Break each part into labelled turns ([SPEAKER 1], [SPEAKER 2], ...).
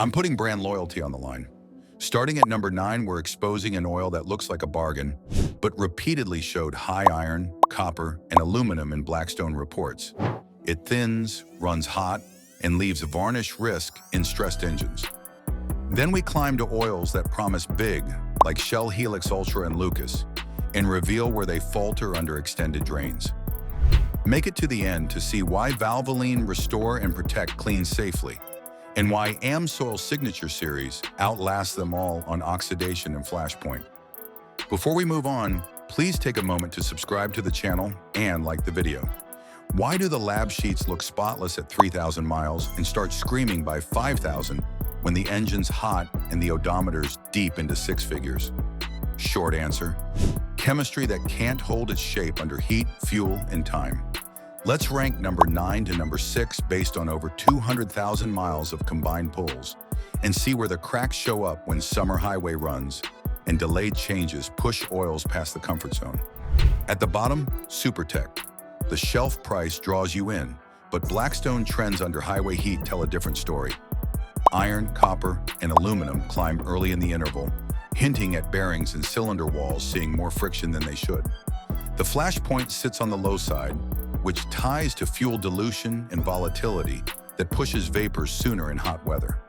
[SPEAKER 1] I'm putting brand loyalty on the line. Starting at number 9, we're exposing an oil that looks like a bargain, but repeatedly showed high iron, copper, and aluminum in Blackstone reports. It thins, runs hot, and leaves varnish risk in stressed engines. Then we climb to oils that promise big, like Shell Helix Ultra and Lucas, and reveal where they falter under extended drains. Make it to the end to see why Valvoline Restore and Protect cleans safely, and why AmSoil Signature Series outlasts them all on oxidation and flashpoint. Before we move on, please take a moment to subscribe to the channel and like the video. Why do the lab sheets look spotless at 3,000 miles and start screaming by 5,000 when the engine's hot and the odometer's deep into 6 figures? Short answer: chemistry that can't hold its shape under heat, fuel, and time. Let's rank number 9 to number 6 based on over 200,000 miles of combined pulls and see where the cracks show up when summer highway runs and delayed changes push oils past the comfort zone. At the bottom, Supertech. The shelf price draws you in, but Blackstone trends under highway heat tell a different story. Iron, copper, and aluminum climb early in the interval, hinting at bearings and cylinder walls seeing more friction than they should. The flashpoint sits on the low side, which ties to fuel dilution and volatility that pushes vapors sooner in hot weather.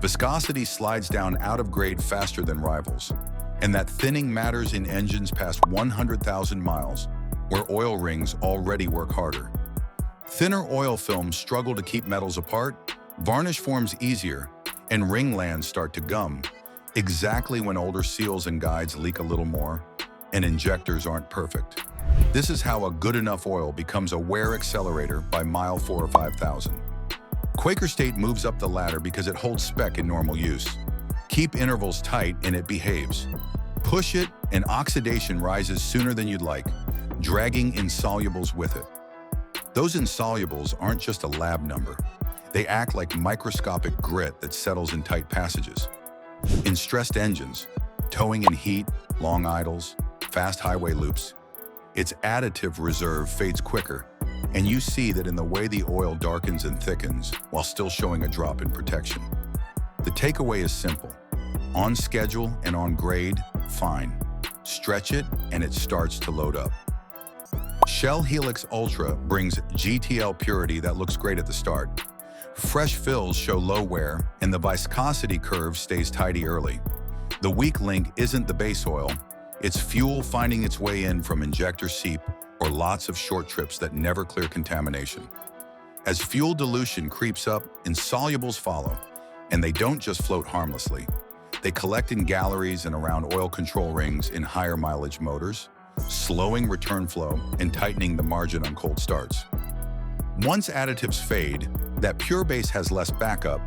[SPEAKER 1] Viscosity slides down out of grade faster than rivals, and that thinning matters in engines past 100,000 miles, where oil rings already work harder. Thinner oil films struggle to keep metals apart, varnish forms easier, and ringlands start to gum, exactly when older seals and guides leak a little more, and injectors aren't perfect. This is how a good enough oil becomes a wear accelerator by mile 4 or 5,000. Quaker State moves up the ladder because it holds spec in normal use. Keep intervals tight and it behaves. Push it and oxidation rises sooner than you'd like, dragging insolubles with it. Those insolubles aren't just a lab number. They act like microscopic grit that settles in tight passages. In stressed engines, towing in heat, long idles, fast highway loops, its additive reserve fades quicker, and you see that in the way the oil darkens and thickens while still showing a drop in protection. The takeaway is simple. On schedule and on grade, fine. Stretch it and it starts to load up. Shell Helix Ultra brings GTL purity that looks great at the start. Fresh fills show low wear, and the viscosity curve stays tidy early. The weak link isn't the base oil, it's fuel finding its way in from injector seep or lots of short trips that never clear contamination. As fuel dilution creeps up, insolubles follow, and they don't just float harmlessly. They collect in galleries and around oil control rings in higher mileage motors, slowing return flow and tightening the margin on cold starts. Once additives fade, that pure base has less backup,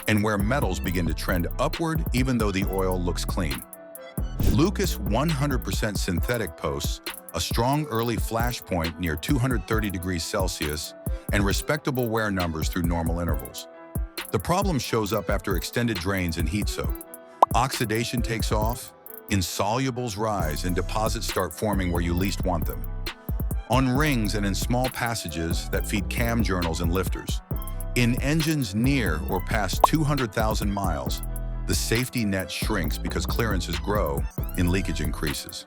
[SPEAKER 1] and where metals begin to trend upward even though the oil looks clean. Lucas 100% synthetic posts a strong early flash point near 230 degrees Celsius and respectable wear numbers through normal intervals. The problem shows up after extended drains and heat soak. Oxidation takes off, insolubles rise, and deposits start forming where you least want them. On rings and in small passages that feed cam journals and lifters. In engines near or past 200,000 miles, the safety net shrinks because clearances grow and leakage increases.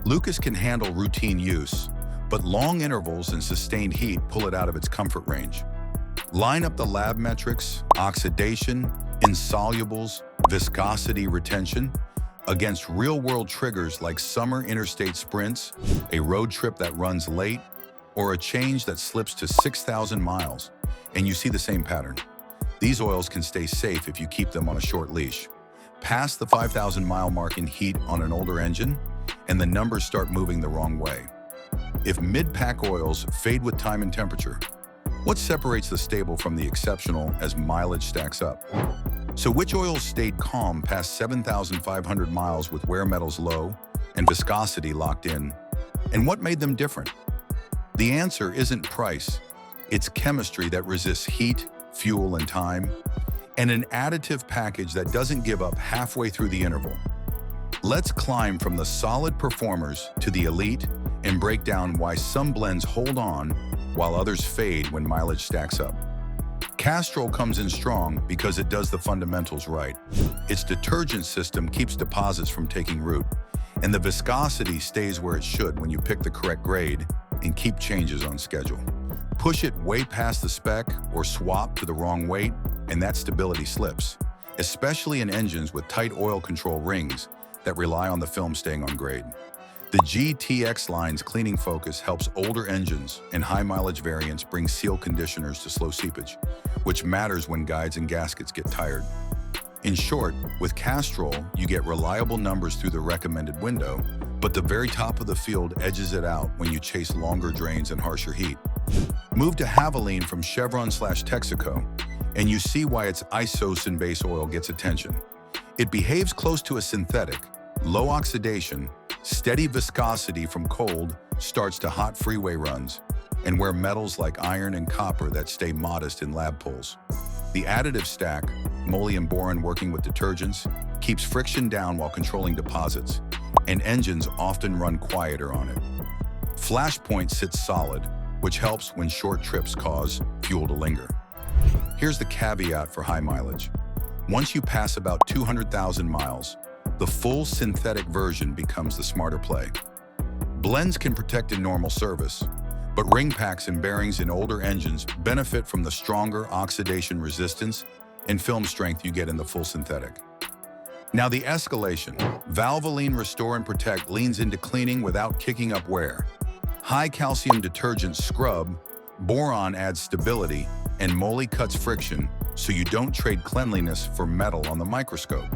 [SPEAKER 1] Lucas can handle routine use, but long intervals and sustained heat pull it out of its comfort range. Line up the lab metrics, oxidation, insolubles, viscosity retention, against real-world triggers like summer interstate sprints, a road trip that runs late, or a change that slips to 6,000 miles, and you see the same pattern. These oils can stay safe if you keep them on a short leash. Pass the 5,000-mile mark in heat on an older engine, and the numbers start moving the wrong way. If mid-pack oils fade with time and temperature, what separates the stable from the exceptional as mileage stacks up? So which oils stayed calm past 7,500 miles with wear metals low and viscosity locked in? And what made them different? The answer isn't price. It's chemistry that resists heat, fuel, and time, and an additive package that doesn't give up halfway through the interval. Let's climb from the solid performers to the elite and break down why some blends hold on while others fade when mileage stacks up. Castrol comes in strong because it does the fundamentals right. Its detergent system keeps deposits from taking root, and the viscosity stays where it should when you pick the correct grade and keep changes on schedule. Push it way past the spec or swap to the wrong weight, and that stability slips, especially in engines with tight oil control rings that rely on the film staying on grade. The GTX line's cleaning focus helps older engines and high-mileage variants bring seal conditioners to slow seepage, which matters when guides and gaskets get tired. In short, with Castrol, you get reliable numbers through the recommended window, but the very top of the field edges it out when you chase longer drains and harsher heat. Move to Havoline from Chevron/Texaco, and you see why its isosin base oil gets attention. It behaves close to a synthetic, low oxidation, steady viscosity from cold starts to hot freeway runs, and wear metals like iron and copper that stay modest in lab pulls. The additive stack, moly and boron working with detergents, keeps friction down while controlling deposits, and engines often run quieter on it. Flashpoint sits solid, which helps when short trips cause fuel to linger. Here's the caveat for high mileage. Once you pass about 200,000 miles, the full synthetic version becomes the smarter play. Blends can protect in normal service, but ring packs and bearings in older engines benefit from the stronger oxidation resistance and film strength you get in the full synthetic. Now the escalation. Valvoline Restore and Protect leans into cleaning without kicking up wear. High calcium detergents scrub, boron adds stability, and moly cuts friction so you don't trade cleanliness for metal on the microscope.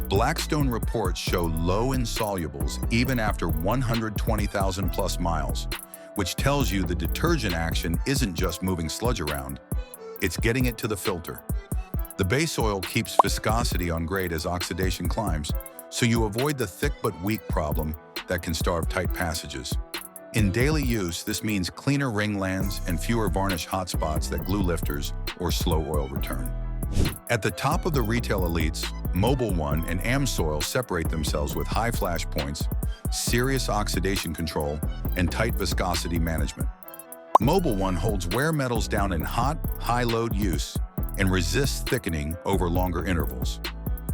[SPEAKER 1] Blackstone reports show low insolubles even after 120,000 plus miles, which tells you the detergent action isn't just moving sludge around, it's getting it to the filter. The base oil keeps viscosity on grade as oxidation climbs, so you avoid the thick but weak problem that can starve tight passages. In daily use, this means cleaner ring lands and fewer varnish hotspots that glue lifters or slow oil return. At the top of the retail elites, Mobil 1 and AmSoil separate themselves with high flash points, serious oxidation control, and tight viscosity management. Mobil 1 holds wear metals down in hot, high-load use and resists thickening over longer intervals.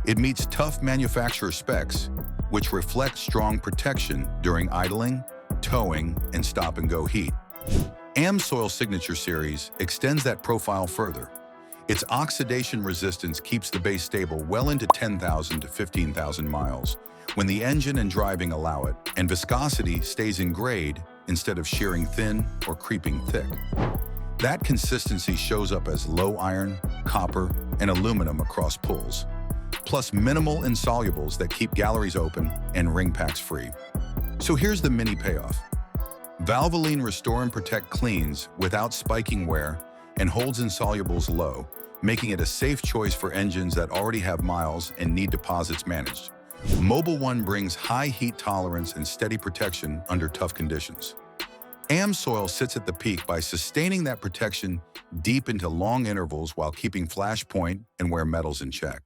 [SPEAKER 1] It meets tough manufacturer specs, which reflect strong protection during idling, towing, and stop-and-go heat. AmSoil Signature Series extends that profile further. Its oxidation resistance keeps the base stable well into 10,000 to 15,000 miles when the engine and driving allow it, and viscosity stays in grade instead of shearing thin or creeping thick. That consistency shows up as low iron, copper, and aluminum across pulls, plus minimal insolubles that keep galleries open and ring packs free. So here's the mini payoff. Valvoline Restore and Protect cleans without spiking wear and holds insolubles low, making it a safe choice for engines that already have miles and need deposits managed. Mobil 1 brings high heat tolerance and steady protection under tough conditions. AmSoil sits at the peak by sustaining that protection deep into long intervals while keeping flash point and wear metals in check.